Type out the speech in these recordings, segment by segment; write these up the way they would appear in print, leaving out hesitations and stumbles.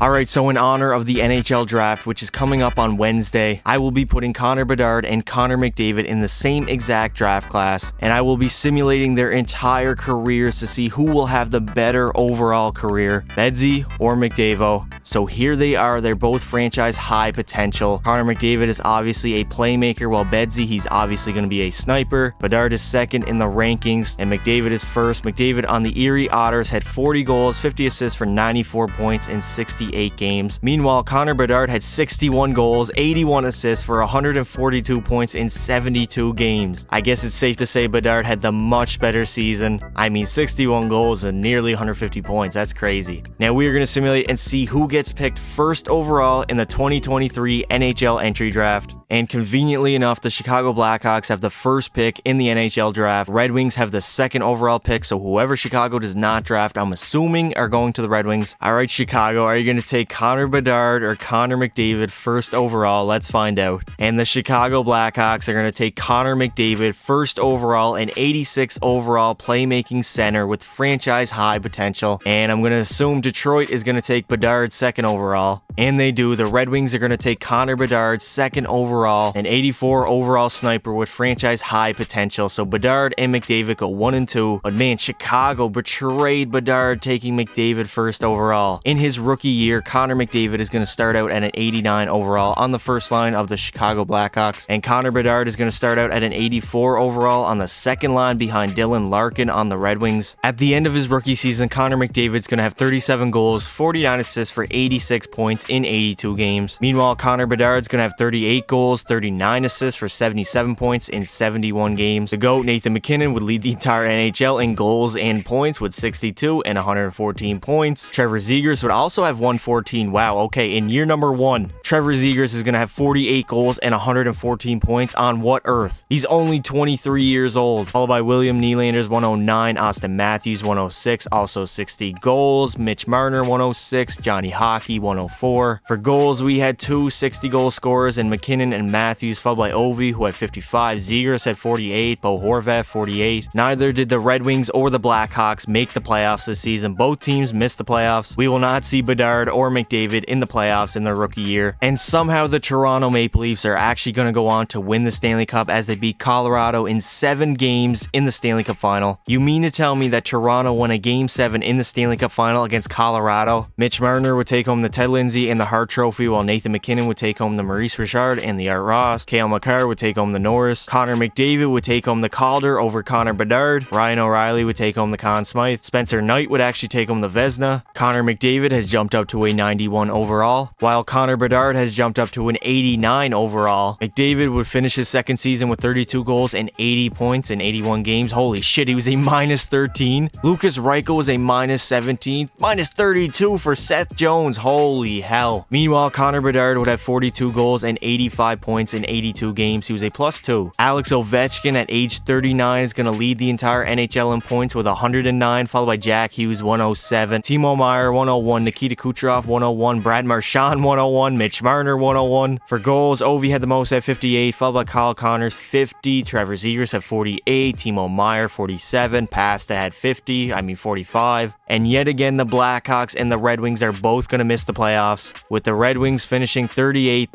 Alright, so in honor of the NHL draft, which is coming up on Wednesday, I will be putting Connor Bedard and Connor McDavid in the same exact draft class, and I will be simulating their entire careers to see who will have the better overall career, Bedsy or McDavo. So here they are, they're both franchise high potential. Connor McDavid is obviously a playmaker, while Bedsy, he's obviously going to be a sniper. Bedard is second in the rankings, and McDavid is first. McDavid on the Erie Otters had 40 goals, 50 assists for 94 points in 68 games. Meanwhile, Connor Bedard had 61 goals, 81 assists for 142 points in 72 games. I guess it's safe to say Bedard had the much better season. I mean, 61 goals and nearly 150 points. That's crazy. Now we are going to simulate and see who gets picked first overall in the 2023 NHL entry draft. And conveniently enough, the Chicago Blackhawks have the first pick in the NHL draft. Red Wings have the second overall pick, so whoever Chicago does not draft, I'm assuming, are going to the Red Wings. All right, Chicago, are you going to take Connor Bedard or Connor McDavid first overall? Let's find out. And the Chicago Blackhawks are going to take Connor McDavid first overall, an 86 overall playmaking center with franchise high potential. And I'm going to assume Detroit is going to take Bedard second overall. And they do. The Red Wings are going to take Connor Bedard second overall, an 84 overall sniper with franchise high potential. So Bedard and McDavid go 1 and 2. But man, Chicago betrayed Bedard, taking McDavid first overall. In his rookie year, Connor McDavid is going to start out at an 89 overall on the first line of the Chicago Blackhawks. And Connor Bedard is going to start out at an 84 overall on the second line behind Dylan Larkin on the Red Wings. At the end of his rookie season, Connor McDavid's going to have 37 goals, 49 assists for 86 points in 82 games. Meanwhile, Connor Bedard's going to have 38 goals, 39 assists for 77 points in 71 games. The GOAT, Nathan MacKinnon, would lead the entire NHL in goals and points with 62 and 114 points. Trevor Zegras would also have 114. Wow, okay, in year number 1, Trevor Zegras is going to have 48 goals and 114 points on what earth? He's only 23 years old. Followed by William Nylander's 109, Austin Matthews 106, also 60 goals. Mitch Marner 106, Johnny Hockey 104. For goals, we had two 60-goal scorers in McKinnon and Matthews, followed by Ovi, who had 55. Zegras had 48, Bo Horvath 48. Neither did the Red Wings or the Blackhawks make the playoffs this season. Both teams missed the playoffs. We will not see Bedard or McDavid in the playoffs in their rookie year. And somehow the Toronto Maple Leafs are actually going to go on to win the Stanley Cup as they beat Colorado in 7 games in the Stanley Cup final. You mean to tell me that Toronto won a Game 7 in the Stanley Cup final against Colorado? Mitch Marner would take home the Ted Lindsay and the Hart Trophy, while Nathan MacKinnon would take home the Maurice Richard and the Art Ross. Cale Makar would take home the Norris. Connor McDavid would take home the Calder over Connor Bedard. Ryan O'Reilly would take home the Conn Smythe. Spencer Knight would actually take home the Vezina. Connor McDavid has jumped up to a 91 overall, while Connor Bedard has jumped up to an 89 overall. McDavid would finish his second season with 32 goals and 80 points in 81 games. Holy shit, he was a minus 13. Lucas Reichel was a minus 17. Minus 32 for Seth Jones. Holy hell. Meanwhile, Connor Bedard would have 42 goals and 85 points in 82 games. He was a plus 2. Alex Ovechkin at age 39 is going to lead the entire NHL in points with 109, followed by Jack Hughes 107, Timo Meier 101, Nikita Kucherov 101, Brad Marchand 101, Mitch Marner 101. For goals, Ovi had the most at 58, followed by Kyle Connors 50, Trevor Zegras had 48, Timo Meier 47, Pasta had 45. And yet again, the Blackhawks and the Red Wings are both going to miss the playoffs, with the Red Wings finishing 38,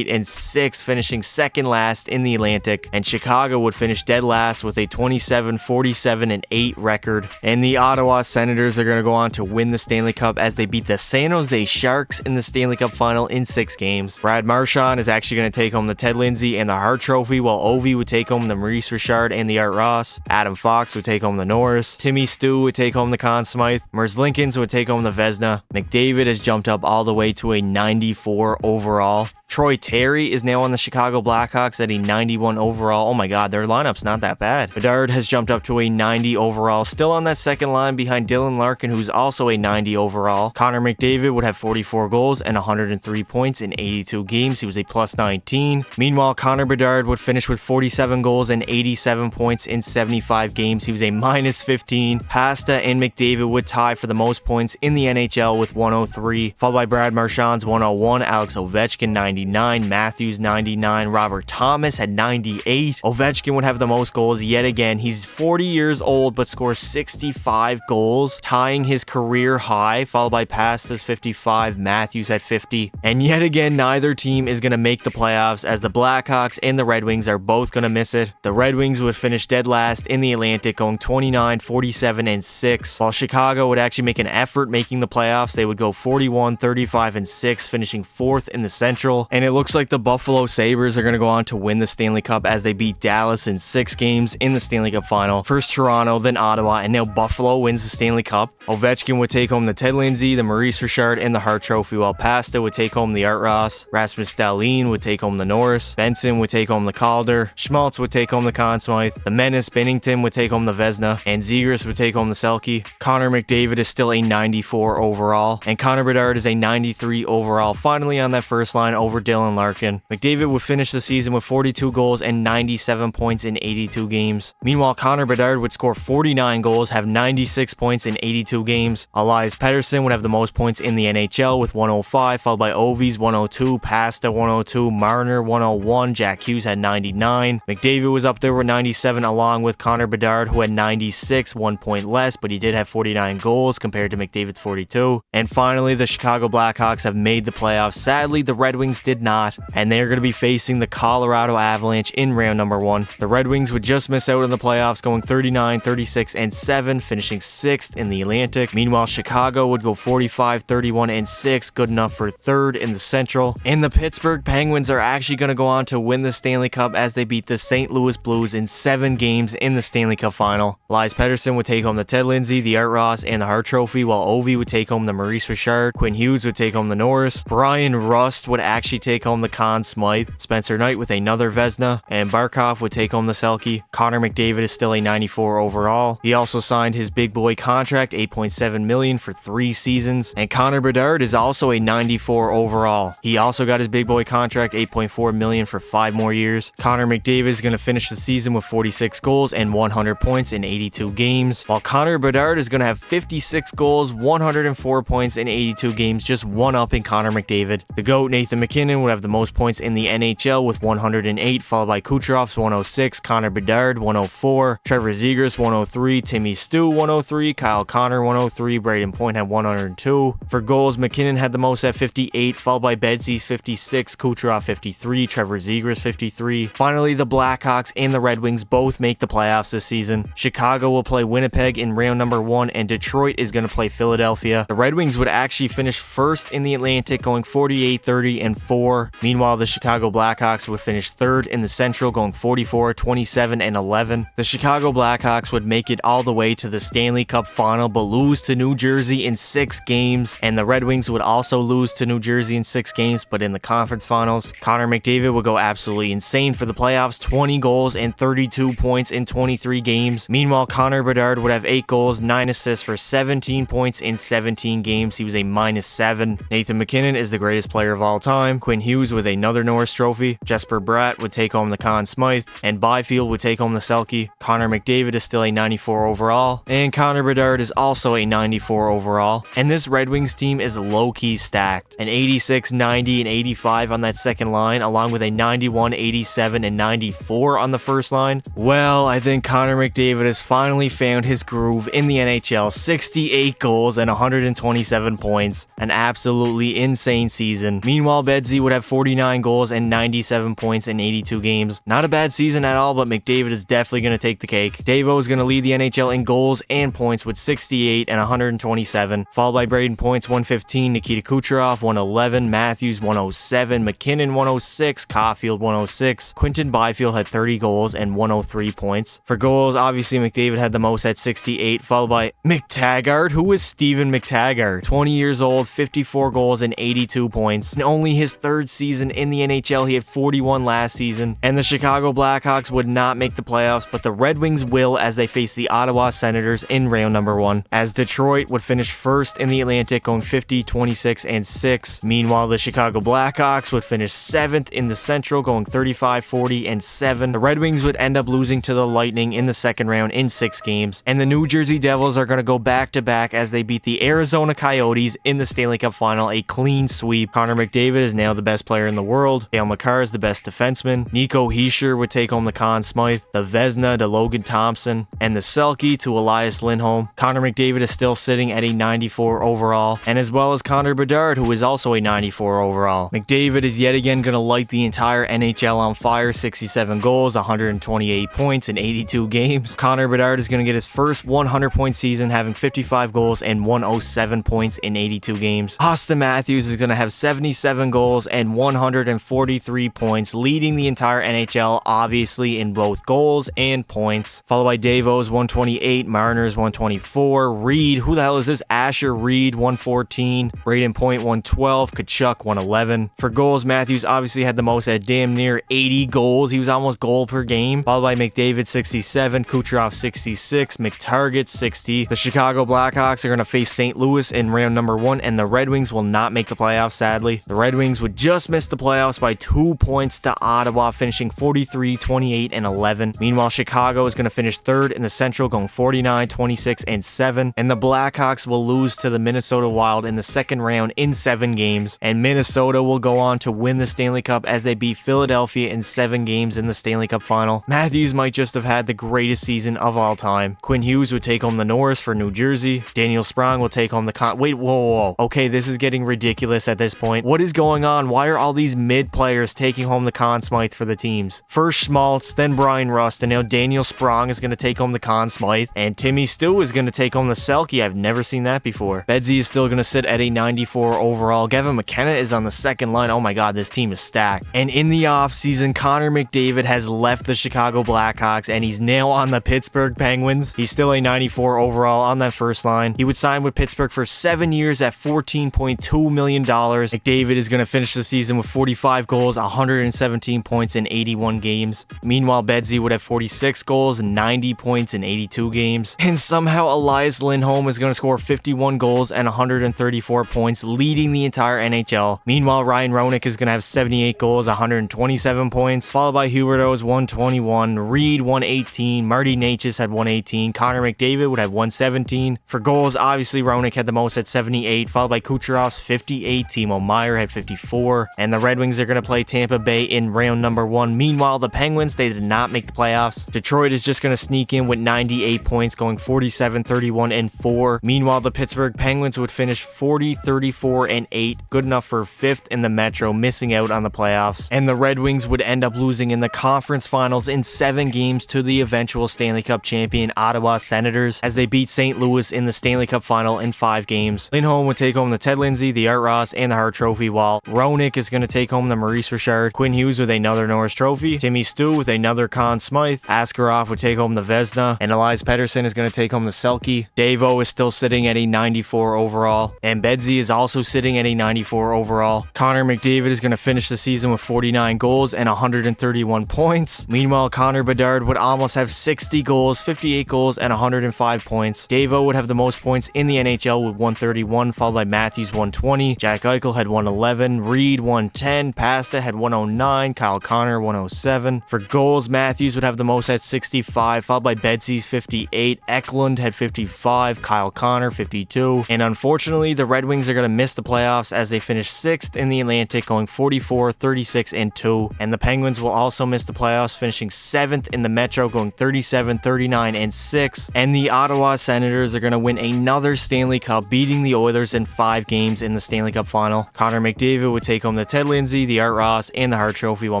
and 6, finishing second last in the Atlantic, and Chicago would finish dead last with a 27, 47, and 8 record. And the Ottawa Senators are going to go on to win the Stanley Cup as they beat the San Jose Sharks in the Stanley Cup final in 6 games. Brad Marchand is actually going to take home the Ted Lindsay and the Hart Trophy, while Ovi would take home the Maurice Richard and the Art Ross. Adam Fox would take home the Norris. Timmy Stu would take home the Conn Smythe. Merz Linkins would take home the Vezina. McDavid has jumped up all the way to a 94 overall. Troy Terry is now on the Chicago Blackhawks at a 91 overall. Oh my god, their lineup's not that bad. Bedard has jumped up to a 90 overall, still on that second line behind Dylan Larkin, who's also a 90 overall. Connor McDavid would have 44 goals and 103 points in 82 games. He was a plus 19. Meanwhile, Connor Bedard would finish with 47 goals and 87 points in 75 games. He was a minus 15. Pasta and McDavid would tie for the most points in the NHL with 103, followed by Brad Marchand's 101, Alex Ovechkin 90, 99, Matthews 99, Robert Thomas had 98. Ovechkin would have the most goals yet again. He's 40 years old but scores 65 goals, tying his career high, followed by Pasta's 55, Matthews at 50. And yet again, neither team is going to make the playoffs, as the Blackhawks and the Red Wings are both going to miss it. The Red Wings would finish dead last in the Atlantic, going 29, 47, and 6, while Chicago would actually make an effort making the playoffs. They would go 41, 35, and 6, finishing 4th in the Central. And it looks like the Buffalo Sabres are going to go on to win the Stanley Cup, as they beat Dallas in 6 games in the Stanley Cup final. First Toronto, then Ottawa, and now Buffalo wins the Stanley Cup. Ovechkin would take home the Ted Lindsay, the Maurice Richard, and the Hart Trophy, while Pasta would take home the Art Ross. Rasmus Dahlin would take home the Norris. Benson would take home the Calder. Schmaltz would take home the Conn Smythe. The Menace Binnington would take home the Vezina, and Zegras would take home the Selke. Connor McDavid is still a 94 overall, and Connor Bedard is a 93 overall, finally on that first line over Dylan Larkin. McDavid would finish the season with 42 goals and 97 points in 82 games. Meanwhile, Connor Bedard would score 49 goals, have 96 points in 82 games. Elias Pettersson would have the most points in the NHL with 105, followed by Ovi's 102, Pasta 102, Marner 101, Jack Hughes had 99. McDavid was up there with 97, along with Connor Bedard, who had 96, 1 point less, but he did have 49 goals compared to McDavid's 42. And finally, the Chicago Blackhawks have made the playoffs. Sadly, the Red Wings did not, and they're going to be facing the Colorado Avalanche in round number 1. The Red Wings would just miss out in the playoffs, going 39, 36, and 7, finishing 6th in the Atlantic. Meanwhile, Chicago would go 45, 31, and 6, good enough for 3rd in the Central. And the Pittsburgh Penguins are actually going to go on to win the Stanley Cup, as they beat the St. Louis Blues in 7 games in the Stanley Cup final. Elias Pettersson would take home the Ted Lindsay, the Art Ross, and the Hart Trophy, while Ovi would take home the Maurice Richard. Quinn Hughes would take home the Norris. Brian Rust would actually take home the Conn Smythe. Spencer Knight with another Vezina, and Barkov would take home the Selke. Connor McDavid is still a 94 overall. He also signed his big boy contract, $8.7 million for 3 seasons. And Connor Bedard is also a 94 overall. He also got his big boy contract, $8.4 million for 5 more years. Connor McDavid is going to finish the season with 46 goals and 100 points in 82 games, while Connor Bedard is going to have 56 goals, 104 points in 82 games, just one up in Connor McDavid. The GOAT, Nathan MacKinnon, would have the most points in the NHL with 108, followed by Kucherov's 106, Connor Bedard 104, Trevor Zegras 103, Timmy Stu 103, Kyle Connor 103, Braden Point had 102. For goals, McKinnon had the most at 58, followed by Bedsy's 56, Kucherov 53, Trevor Zegras 53. Finally, the Blackhawks and the Red Wings both make the playoffs this season. Chicago will play Winnipeg in round number 1, and Detroit is going to play Philadelphia. The Red Wings would actually finish 1st in the Atlantic, going 48, 30, and 4. Meanwhile, the Chicago Blackhawks would finish 3rd in the Central, going 44, 27, and 11. The Chicago Blackhawks would make it all the way to the Stanley Cup final, but lose to New Jersey in 6 games, and the Red Wings would also lose to New Jersey in 6 games, but in the conference finals. Connor McDavid would go absolutely insane for the playoffs, 20 goals and 32 points in 23 games. Meanwhile, Connor Bedard would have 8 goals, 9 assists for 17 points in 17 games. He was a -7. Nathan MacKinnon is the greatest player of all time. Quinn Hughes with another Norris Trophy. Jesper Bratt would take home the Conn Smythe, and Byfield would take home the Selke. Connor McDavid is still a 94 overall, and Connor Bedard is also a 94 overall. And this Red Wings team is low-key stacked. An 86, 90, and 85 on that second line, along with a 91, 87, and 94 on the first line. Well, I think Connor McDavid has finally found his groove in the NHL. 68 goals and 127 points. An absolutely insane season. Meanwhile, Bedsy would have 49 goals and 97 points in 82 games. Not a bad season at all, but McDavid is definitely going to take the cake. Davo is going to lead the NHL in goals and points with 68 and 127, followed by Braden Points 115, Nikita Kucherov 111, Matthews 107, McKinnon 106, Caulfield 106. Quinton Byfield had 30 goals and 103 points. For goals, obviously McDavid had the most at 68, followed by McTaggart. Who is Steven McTaggart? 20 years old, 54 goals and 82 points. In only his 3rd season in the NHL, he had 41 last season. And the Chicago Blackhawks would not make the playoffs, but the Red Wings will, as they face the Ottawa Senators in round number 1. As Detroit would finish 1st in the Atlantic, going 50, 26, and 6. Meanwhile, the Chicago Blackhawks would finish 7th in the Central, going 35, 40, and 7. The Red Wings would end up losing to the Lightning in the second round in 6 games. And the New Jersey Devils are going to go back-to-back as they beat the Arizona Coyotes in the Stanley Cup final, a clean sweep. Connor McDavid is now now the best player in the world. Cale Makar is the best defenseman. Nico Hischier would take home the Conn Smythe, the Vezina to Logan Thompson, and the Selke to Elias Lindholm. Connor McDavid is still sitting at a 94 overall, and as well as Connor Bedard, who is also a 94 overall. McDavid is yet again going to light the entire NHL on fire. 67 goals, 128 points in 82 games. Connor Bedard is going to get his first 100-point season, having 55 goals and 107 points in 82 games. Austin Matthews is going to have 77 goals and 143 points, leading the entire NHL, obviously, in both goals and points. Followed by Davos, 128, Mariners, 124, Reed, who the hell is this? Asher Reed, 114, Braden Point, 112, Kachuk, 111. For goals, Matthews obviously had the most at damn near 80 goals. He was almost goal per game. Followed by McDavid, 67, Kucherov, 66, McTaggart, 60. The Chicago Blackhawks are going to face St. Louis in round number 1, and the Red Wings will not make the playoffs, sadly. The Red Wings would just miss the playoffs by 2 points to Ottawa, finishing 43, 28, and 11. Meanwhile, Chicago is going to finish third in the Central, going 49, 26, and 7. And the Blackhawks will lose to the Minnesota Wild in the second round in 7 games. And Minnesota will go on to win the Stanley Cup as they beat Philadelphia in 7 games in the Stanley Cup final. Matthews might just have had the greatest season of all time. Quinn Hughes would take home the Norris for New Jersey. Daniel Sprong will take home the Wait, whoa. Okay, this is getting ridiculous at this point. What is going on? Why are all these mid players taking home the Conn Smythe for the teams? First Schmaltz, then Brian Rust, and now Daniel Sprong is going to take home the Conn Smythe, and Timmy Stew is going to take home the Selke. I've never seen that before. Bedsy is still going to sit at a 94 overall. Gavin McKenna is on the second line. Oh my god, this team is stacked. And in the offseason, Connor McDavid has left the Chicago Blackhawks, and he's now on the Pittsburgh Penguins. He's still a 94 overall on that first line. He would sign with Pittsburgh for 7 years at $14.2 million. McDavid is going to finish the season with 45 goals, 117 points in 81 games. Meanwhile, Bedsy would have 46 goals and 90 points in 82 games. And somehow Elias Lindholm is going to score 51 goals and 134 points, leading the entire NHL. Meanwhile, Ryan Roenick is going to have 78 goals, 127 points, followed by Huberdeau's 121, Reed 118, Marty Necas had 118, Connor McDavid would have 117. For goals, obviously Roenick had the most at 78, followed by Kucherov's 58, Timo Meier had 54, and the Red Wings are going to play Tampa Bay in round number 1. Meanwhile, the Penguins, they did not make the playoffs. Detroit is just going to sneak in with 98 points, going 47, 31, and 4. Meanwhile, the Pittsburgh Penguins would finish 40, 34, and 8, good enough for 5th in the Metro, missing out on the playoffs. And the Red Wings would end up losing in the conference finals in 7 games to the eventual Stanley Cup champion Ottawa Senators, as they beat St. Louis in the Stanley Cup final in 5 games. Lindholm would take home the Ted Lindsay, the Art Ross, and the Hart Trophy, while Roenick is going to take home the Maurice Richard. Quinn Hughes with another Norris Trophy. Timmy Stew with another Conn Smythe. Askarov would take home the Vezina, and Elias Pettersson is going to take home the Selke. Davo is still sitting at a 94 overall, and Bedsy is also sitting at a 94 overall. Connor McDavid is going to finish the season with 49 goals and 131 points. Meanwhile, Connor Bedard would almost have 60 goals, 58 goals, and 105 points. Davo would have the most points in the NHL with 131, followed by Matthews 120. Jack Eichel had 111, Reed 110, Pasta had 109, Kyle Connor 107. For goals, Matthews would have the most at 65, followed by Bedsy's 58. Eklund had 55, Kyle Connor 52. And unfortunately, the Red Wings are going to miss the playoffs as they finish 6th in the Atlantic, going 44, 36, and 2. And the Penguins will also miss the playoffs, finishing 7th in the Metro, going 37, 39, and 6. And the Ottawa Senators are going to win another Stanley Cup, beating the Oilers in 5 games in the Stanley Cup final. Connor McDavid would take home the Ted Lindsay, the Art Ross, and the Hart Trophy, while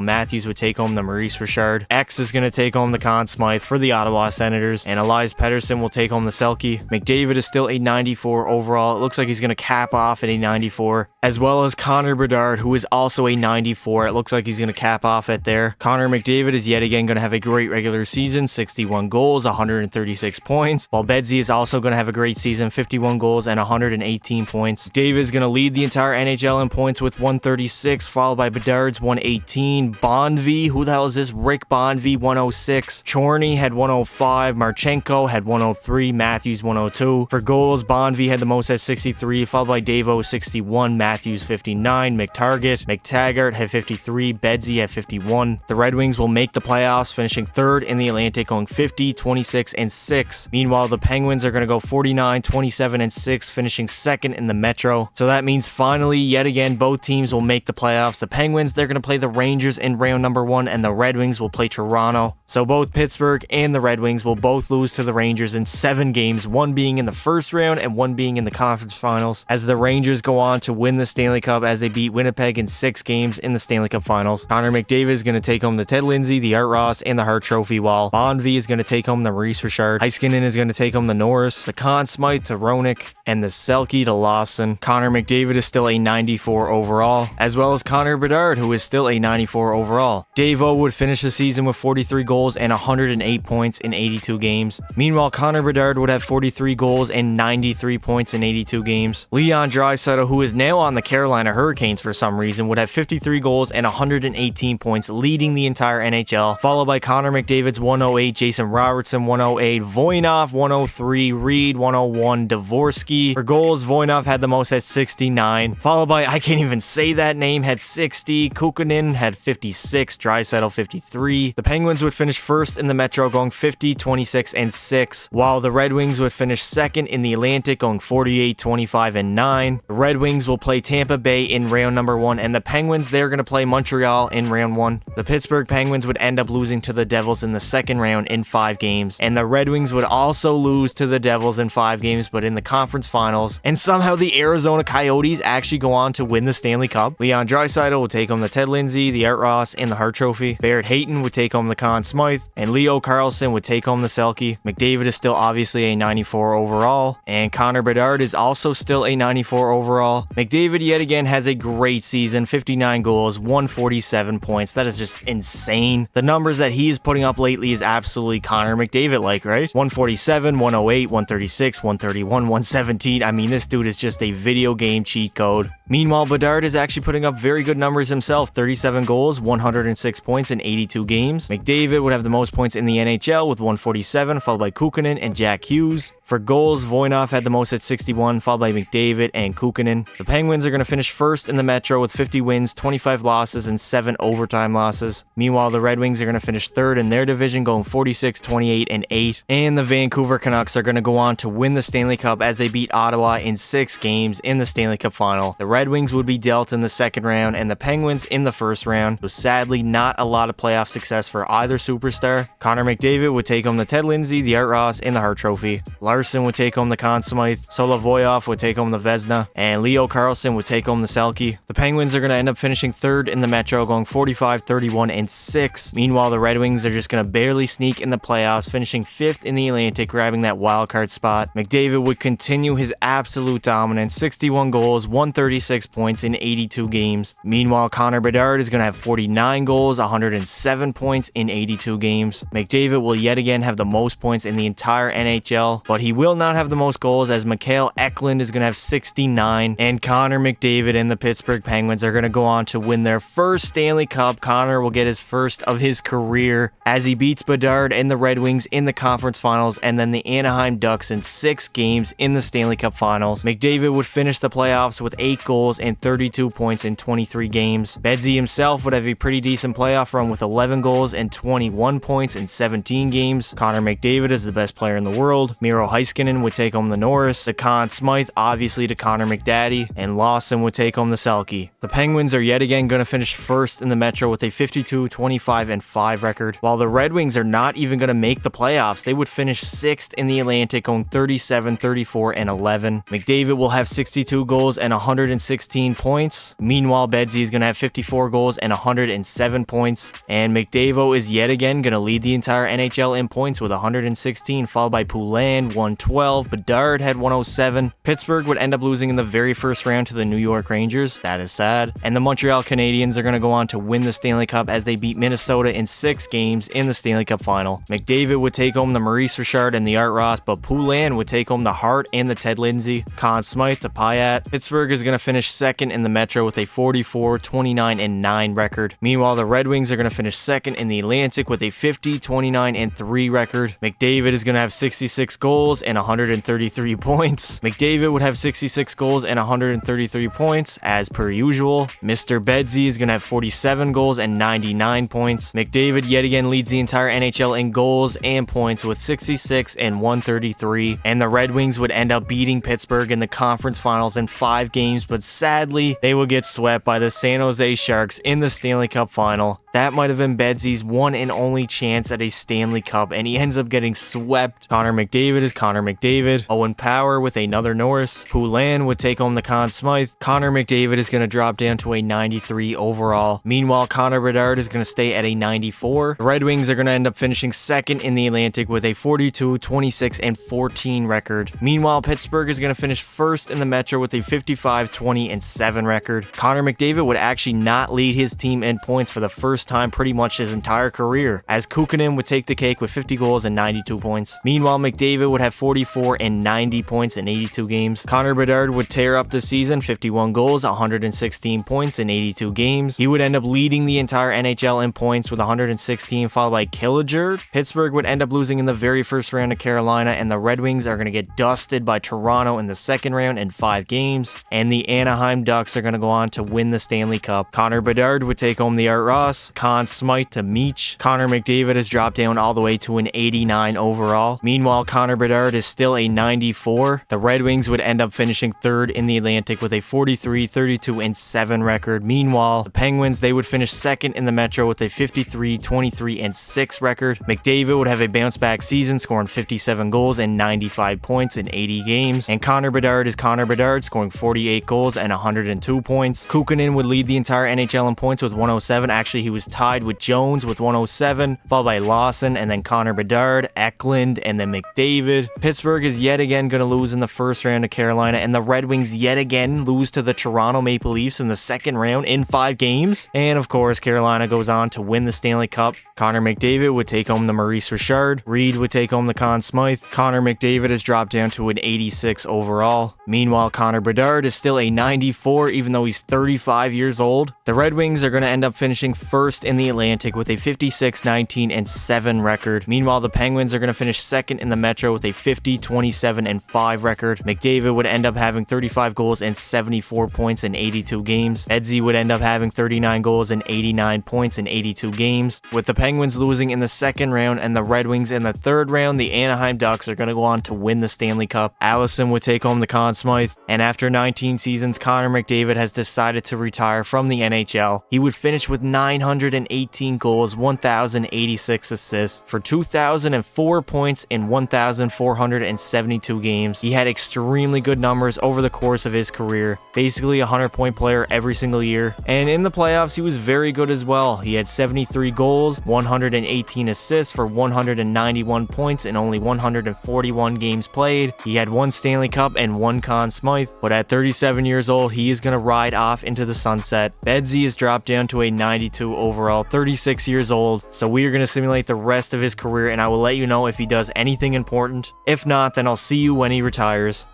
Matthews would take home the Maurice Richard. X is going to take home the Conn Smythe for the Ottawa Senators, and Elias Pettersson will take home the Selke. McDavid is still a 94 overall. It looks like he's going to cap off at a 94, as well as Connor Bedard, who is also a 94. It looks like he's going to cap off at there. Connor McDavid is yet again going to have a great regular season, 61 goals, 136 points, while Bedsy is also going to have a great season, 51 goals and 118 points. David is going to lead the entire NHL in points with 136, followed by Bedard's 118. Bonvie, who the hell is this? Rick Bonvie, 106. Chorney had 105. Marchenko had 103. Matthews 102. For goals, Bonvie had the most at 63, followed by Davo 61, Matthews 59, McTaggart had 53, Bedsy had 51. The Red Wings will make the playoffs, finishing 3rd in the Atlantic, going 50, 26, and 6. Meanwhile, the Penguins are going to go 49, 27, and 6, finishing 2nd in the Metro. So that means finally, yet again, both teams teams will make the playoffs. The Penguins, they're going to play the Rangers in round number 1, and the Red Wings will play Toronto. So both Pittsburgh and the Red Wings will both lose to the Rangers in 7 games, one being in the first round and one being in the conference finals, as the Rangers go on to win the Stanley Cup as they beat Winnipeg in 6 games in the Stanley Cup finals. Connor McDavid is going to take home the Ted Lindsay, the Art Ross, and the Hart Trophy, while Bonvie is going to take home the Maurice Richard. Heiskanen is going to take home the Norris, the Conn Smythe to Roenick, and the Selke to Lawson. Connor McDavid is still a 94 overall, as well as Connor Bedard, who is still a 94 overall. Dave O would finish the season with 43 goals and 108 points in 82 games. Meanwhile, Connor Bedard would have 43 goals and 93 points in 82 games. Leon Draisaitl, who is now on the Carolina Hurricanes for some reason, would have 53 goals and 118 points, leading the entire NHL, followed by Connor McDavid's 108, Jason Robertson 108, Voinov 103, Reed 101, Dvorsky. For goals, Voinov had the most at 69, followed by, I can't even say that name, had 60, Kukunin had 56, Draisaitl 53. The Penguins would finish first in the Metro going 50, 26, and 6, while the Red Wings would finish second in the Atlantic going 48, 25, and 9. The Red Wings will play Tampa Bay in round number 1, and the Penguins, they're going to play Montreal in round 1. The Pittsburgh Penguins would end up losing to the Devils in the second round in 5 games, and the Red Wings would also lose to the Devils in 5 games, but in the conference finals, and somehow the Arizona Coyotes actually go on to win the Stanley Cup. Leon Draisaitl would take home the Ted Lindsay, the Art Ross, and the Hart Trophy. Barrett Hayton would take home the Conn Smythe, and Leo Carlsson would take home the Selke. McDavid is still obviously a 94 overall, and Connor Bedard is also still a 94 overall. McDavid yet again has a great season, 59 goals, 147 points. That is just insane. The numbers that he is putting up lately is absolutely Connor McDavid-like, right? 147, 108, 136, 131, 117. I mean, this dude is just a video game cheat code. Meanwhile, Bedard is actually putting up very good numbers himself, 37 goals, 106 points in 82 games. McDavid would have the most points in the NHL with 147, followed by Kukunin and Jack Hughes. For goals, Voinov had the most at 61, followed by McDavid and Kukunin. The Penguins are going to finish first in the Metro with 50 wins, 25 losses, and 7 overtime losses. Meanwhile, the Red Wings are going to finish third in their division, going 46, 28, and 8. And the Vancouver Canucks are going to go on to win the Stanley Cup as they beat Ottawa in 6 games in the Stanley Cup final. The Red Wings would be dealt in the second round, and the Penguins in the first round. So sadly, not a lot of playoff success for either superstar. Connor McDavid would take home the Ted Lindsay, the Art Ross, and the Hart Trophy. Larson would take home the Conn Smythe, Solovoyov would take home the Vezina, and Leo Carlsson would take home the Selke. The Penguins are going to end up finishing third in the Metro, going 45, 31, and 6. Meanwhile, the Red Wings are just going to barely sneak in the playoffs, finishing 5th in the Atlantic, grabbing that wildcard spot. McDavid would continue his absolute dominance, 61 goals, 136 points in 82 games. Meanwhile, Connor Bedard is going to have 49 goals, 107 points in 82 games. McDavid will yet again have the most points in the entire NHL, but he will not have the most goals, as Mikael Eklund is going to have 69, and Connor McDavid and the Pittsburgh Penguins are going to go on to win their first Stanley Cup. Connor will get his first of his career as he beats Bedard and the Red Wings in the conference finals, and then the Anaheim Ducks in 6 games in the Stanley Cup finals. McDavid would finish the playoffs with 8 goals and 32 points in 23 games. Bedsy himself would have a pretty decent playoff run with 11 goals and 21 points in 17 games. Connor McDavid is the best player in the world. Miro Heiskanen would take home the Norris, the Conn Smythe obviously to Connor McDaddy, and Lawson would take home the Selke. The Penguins are yet again going to finish first in the Metro with a 52, 25, and 5 record, while the Red Wings are not even going to make the playoffs. They would finish 6th in the Atlantic, going 37, 34, and 11. McDavid will have 62 goals and 116 points. Meanwhile, Bedsy is going to have 54 goals and 107 points, and McDavid is yet again going to lead the entire NHL in points with 116, followed by Poulin, 112. Bedard had 107. Pittsburgh would end up losing in the very first round to the New York Rangers. That is sad. And the Montreal Canadiens are going to go on to win the Stanley Cup as they beat Minnesota in 6 games in the Stanley Cup final. McDavid would take home the Maurice Richard and the Art Ross, but Poulin would take home the Hart and the Ted Lindsay. Conn Smythe to Pyatt. Pittsburgh is going to finish second in the Metro with a 44, 29, and 9 record. Meanwhile, the Red Wings are going to finish second in the Atlantic with a 50, 29, and 3 record. McDavid is going to have 66 goals, goals and 133 points. McDavid would have 66 goals and 133 points, as per usual. Mr. Bedsy is going to have 47 goals and 99 points. McDavid yet again leads the entire NHL in goals and points with 66 and 133. And the Red Wings would end up beating Pittsburgh in the conference finals in 5 games, but sadly, they would get swept by the San Jose Sharks in the Stanley Cup final. That might have been Bedsy's one and only chance at a Stanley Cup, and he ends up getting swept. Connor McDavid is Connor McDavid. Owen Power with another Norris. Poulin would take home the Conn Smythe. Connor McDavid is going to drop down to a 93 overall. Meanwhile, Connor Bedard is going to stay at a 94. The Red Wings are going to end up finishing second in the Atlantic with a 42, 26, and 14 record. Meanwhile, Pittsburgh is going to finish first in the Metro with a 55, 20, and 7 record. Connor McDavid would actually not lead his team in points for the first time pretty much his entire career, as Kukanen would take the cake with 50 goals and 92 points. Meanwhile, McDavid would have 44 and 90 points in 82 games. Connor Bedard would tear up this season, 51 goals, 116 points in 82 games. He would end up leading the entire NHL in points with 116, followed by Killiger. Pittsburgh would end up losing in the very first round to Carolina, and the Red Wings are going to get dusted by Toronto in the second round in 5 games, and the Anaheim Ducks are going to go on to win the Stanley Cup. Connor Bedard would take home the Art Ross. Conn Smythe to Meach. Connor McDavid has dropped down all the way to an 89 overall. Meanwhile, Connor Bedard is still a 94. The Red Wings would end up finishing third in the Atlantic with a 43, 32, and 7 record. Meanwhile, the Penguins, they would finish second in the Metro with a 53, 23, and 6 record. McDavid would have a bounce back season, scoring 57 goals and 95 points in 80 games. And Connor Bedard is Connor Bedard, scoring 48 goals and 102 points. Kukanen would lead the entire NHL in points with 107. Actually, he was tied with Jones with 107, followed by Lawson, and then Connor Bedard, Eklund, and then McDavid. Pittsburgh is yet again going to lose in the first round to Carolina, and the Red Wings yet again lose to the Toronto Maple Leafs in the second round in 5 games. And of course, Carolina goes on to win the Stanley Cup. Connor McDavid would take home the Maurice Richard. Reed would take home the Conn Smythe. Connor McDavid has dropped down to an 86 overall. Meanwhile, Connor Bedard is still a 94, even though he's 35 years old. The Red Wings are going to end up finishing first in the Atlantic with a 56, 19, and 7 record. Meanwhile, the Penguins are going to finish second in the Metro with a 50, 27, and 5 record. McDavid would end up having 35 goals and 74 points in 82 games. Bedsy would end up having 39 goals and 89 points in 82 games. With the Penguins losing in the second round and the Red Wings in the third round, the Anaheim Ducks are going to go on to win the Stanley Cup. Allison would take home the Conn Smythe, and after 19 seasons, Connor McDavid has decided to retire from the NHL. He would finish with 918 goals, 1,086 assists for 2,004 points in 1,472 games. He had extremely good numbers over the course of his career, basically a 100-point player every single year. And in the playoffs, he was very good as well. He had 73 goals, 118 assists for 191 points in only 141 games played. He had 1 Stanley Cup and 1 Conn Smythe, but at 37 years old, he is going to ride off into the sunset. Bedsy is dropped down to a 92 overall, 36 years old, so we are going to simulate the rest of his career, and I will let you know if he does anything important. If not, then I'll see you when he retires.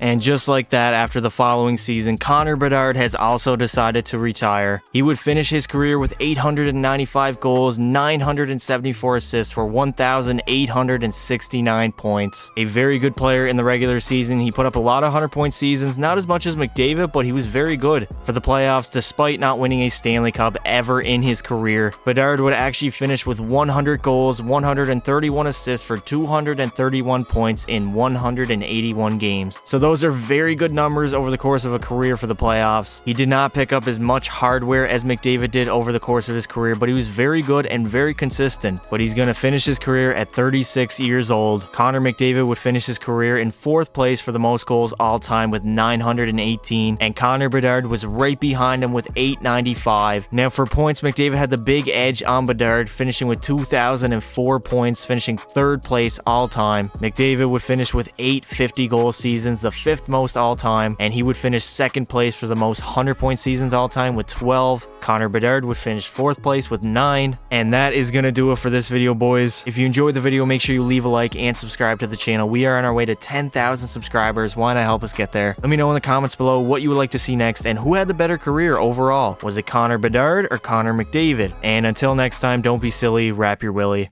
And just like that, after the following season, Connor Bedard has also decided to retire. He would finish his career with 895 goals, 974 assists for 1,869 points. A very good player in the regular season. He put up a lot of 100-point seasons, not as much as McDavid, but he was very good for the playoffs despite not winning a Stanley Cup ever in his career. Bedard would actually finish with 100 goals, 131 assists for 231 points in 181 games. So those are very good numbers over the course of a career for the playoffs. He did not pick up as much hardware as McDavid did over the course of his career, but he was very good and very consistent. But he's going to finish his career at 36 years old. Connor McDavid would finish his career in 4th place for the most goals all time with 918, and Connor Bedard was right behind him with 895. Now for points, McDavid had the big edge on Bedard, finishing with 2,004 points, finishing 3rd place all time. McDavid would finish with 8 50-goal seasons, the 5th most all time, and he would finish 2nd place for the most 100-point seasons all time with 12. Connor Bedard would finish 4th place with 9. And that is gonna do it for this video, boys. If you enjoyed the video, make sure you leave a like and subscribe to the channel. We are on our way to 10,000 subscribers. Why not help us get there? Let me know in the comments below what you would like to see next and who had the better career overall. Was it Connor Bedard or Connor McDavid? And until next time, don't be silly, wrap your willy.